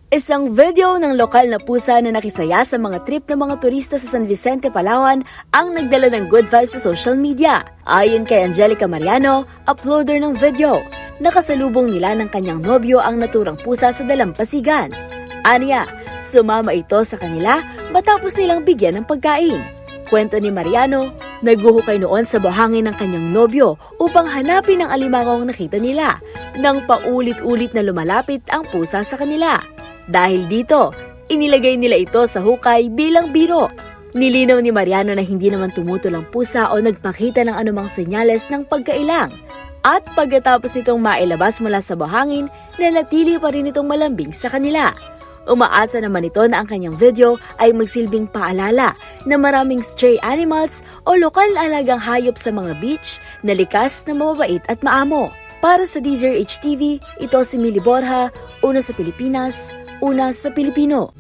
Isang video ng lokal na pusa na nakisaya sa mga trip ng mga turista sa San Vicente, Palawan ang nagdala ng good vibes sa social media. Ayon kay Angelica Mariano, uploader ng video, nakasalubong nila ng kanyang nobyo ang naturang pusa sa dalampasigan. Aniya, sumama ito sa kanila matapos nilang bigyan ng pagkain. Kwento ni Mariano, naghuhukay noon sa buhangin ng kanyang nobyo upang hanapin ang alimangong nakita nila nang paulit-ulit na lumalapit ang pusa sa kanila. Dahil dito, inilagay nila ito sa hukay bilang biro. Nilinaw ni Mariano na hindi naman tumutol ang pusa o nagpakita ng anumang senyales ng pagkailang. At pagkatapos nitong mailabas mula sa buhangin, nanatili pa rin itong malambing sa kanila. Umaasa naman ito na ang kanyang video ay magsilbing paalala na maraming stray animals o lokal na alagang hayop sa mga beach na likas na mababait at maamo. Para sa DZRH TV, ito si Millie Borja, una sa Pilipinas, una sa Pilipino.